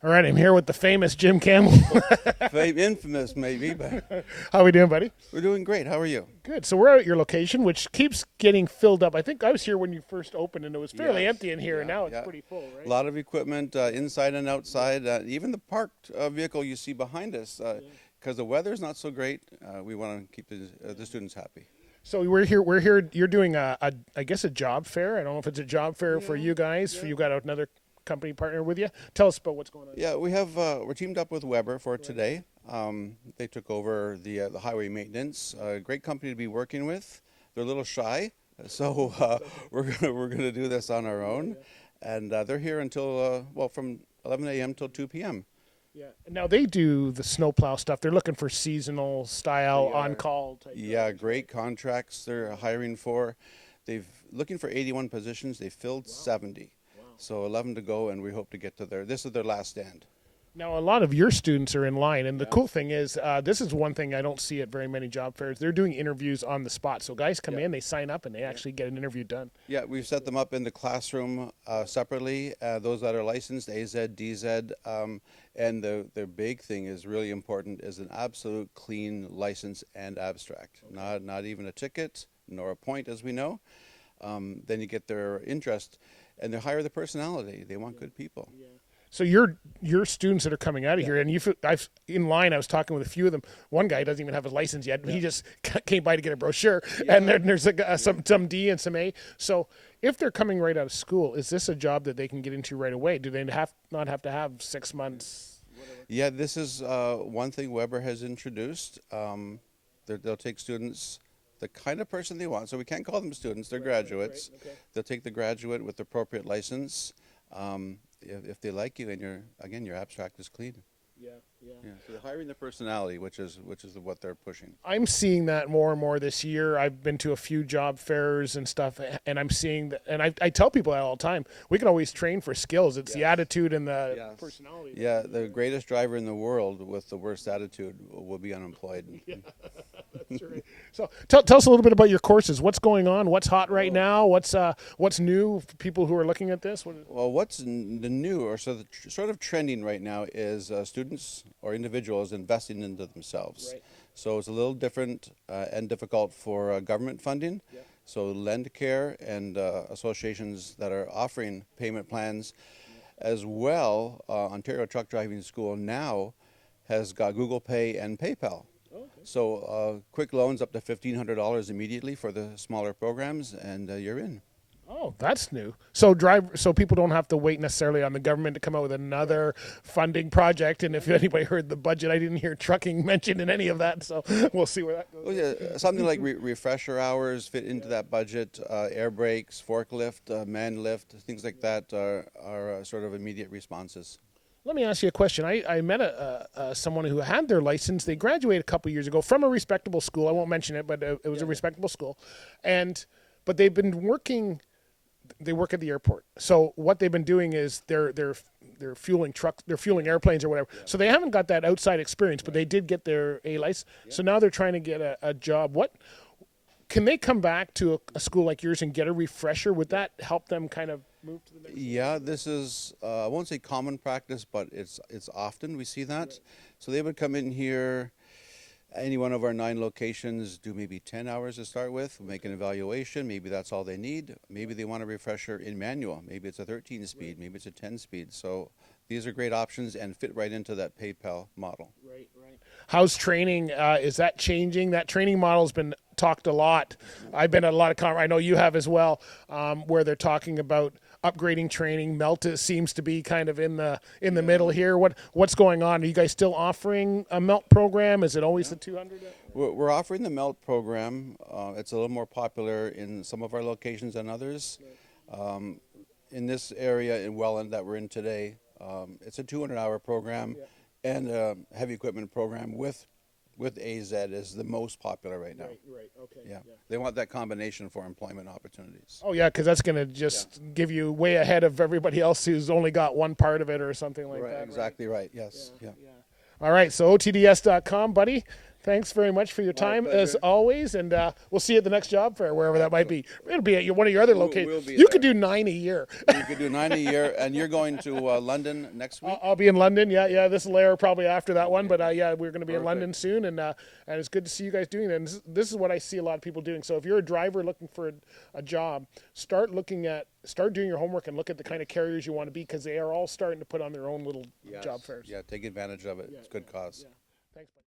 All right, I'm here with the famous Jim Campbell. Infamous, maybe, but How we doing, buddy? we're doing great. How are you? Good. So we're out at your location, which keeps getting filled up. I think I was here when you first opened, and it was fairly Yes. empty in here, and Yeah, now it's yeah. pretty full, A right? lot of equipment inside and outside. Even the parked vehicle you see behind us, because the weather's not so great. We want to keep the students happy. So we're here. We're here. You're doing I guess, a job fair. I don't know if it's a job fair for you guys. For you got another company partner with you. Tell us about what's going on. Yeah, we have we're teamed up with Weber for today. They took over the highway maintenance. Great company to be working with. They're a little shy, so we're gonna do this on our own, and they're here until from 11 a.m. till 2 p.m. Yeah. Now they do the snowplow stuff. They're looking for seasonal style They are. on call type. Yeah, great contracts they're hiring for. They've looking for 81 positions. They filled 70. So 11 to go, and we hope to get to this is their last stand. Now, a lot of your students are in line, and the cool thing is, this is one thing I don't see at very many job fairs. They're doing interviews on the spot. So guys come in, they sign up, and they actually get an interview done. Yeah, we've set them up in the classroom separately. Those that are licensed, AZ, DZ, and the big thing is really important is an absolute clean license and abstract. Not even a ticket nor a point, as we know. Then you get their interest, and they hire the personality. They want good people. So your students that are coming out of here, and I've in line. I was talking with a few of them. One guy doesn't even have his license yet. He just came by to get a brochure, and there's some D and some A. So if they're coming right out of school, is this a job that they can get into right away? Do they not have to have 6 months? Yeah, this is one thing Weber has introduced. They'll take students, the kind of person they want. So we can't call them students; they're graduates. Right, okay. They'll take the graduate with the appropriate license. If they like you and your abstract is clean. Yeah. Yeah, so they're hiring the personality, which is what they're pushing. I'm seeing that more and more this year. I've been to a few job fairs and stuff, and I'm seeing that. And I tell people that all the time. We can always train for skills. It's the attitude and the Yes. personality. Yeah, the greatest driver in the world with the worst attitude will be unemployed. That's right. So tell us a little bit about your courses. What's going on? What's hot right now? What's new for people who are looking at this? Well, what's the new or sort of trending right now is students or individuals investing into themselves. Right. So it's a little different and difficult for government funding. Yeah. So LendCare and associations that are offering payment plans, as well, Ontario Truck Driving School now has got Google Pay and PayPal. Okay. So quick loans up to $1,500 immediately for the smaller programs, and you're in. Oh, that's new. So people don't have to wait necessarily on the government to come out with another funding project. And if anybody heard the budget, I didn't hear trucking mentioned in any of that. So we'll see where that goes. Well, yeah, something like refresher hours fit into that budget. Air brakes, forklift, man lift, things like that are sort of immediate responses. Let me ask you a question. I met someone who had their license. They graduated a couple years ago from a respectable school. I won't mention it, but it was a respectable school. But they've been working. They work at the airport. So what they've been doing is they're fueling trucks, they're fueling airplanes or whatever. So they haven't got that outside experience, but they did get their A license. So now they're trying to get a job. What can they come back to a school like yours and get a refresher? Would that help them kind of move to the next? Yeah, this is I won't say common practice, but it's often we see that. Right. So they would come in here. Any one of our 9 locations do maybe 10 hours to start with, make an evaluation, maybe that's all they need. Maybe they want a refresher in manual, maybe it's a 13 speed, maybe it's a 10 speed. So these are great options and fit right into that PayPal model. Right. How's training? Is that changing? That training model's been talked a lot. I've been at a lot of I know you have as well, where they're talking about upgrading training. Melt seems to be kind of in the middle here. What's going on? Are you guys still offering a Melt program? Is it always the 200? We're offering the Melt program. It's a little more popular in some of our locations than others. In this area in Welland that we're in today, it's a 200-hour program and a heavy equipment program with AZ is the most popular right now. Right. Okay. Yeah. They want that combination for employment opportunities. Oh yeah, because that's going to just give you way ahead of everybody else who's only got one part of it or something like Right, that. exactly right. Yes. Yeah. All right, so OTDS.com, buddy. Thanks very much for your time as pleasure. always, and we'll see you at the next job fair, wherever that might be. It'll be at one of your other We'll locations. be You could there. do 9 a year. You could do 9 a year, and you're going to London next week. I'll be in London. Yeah. This will air probably after that one, but yeah, we're going to be in London soon, and it's good to see you guys doing it. And this is what I see a lot of people doing. So if you're a driver looking for a job, start doing your homework and look at the kind of carriers you want to be, because they are all starting to put on their own little Yes. job fairs. Yeah, take advantage of it. It's good cause. Thanks, buddy.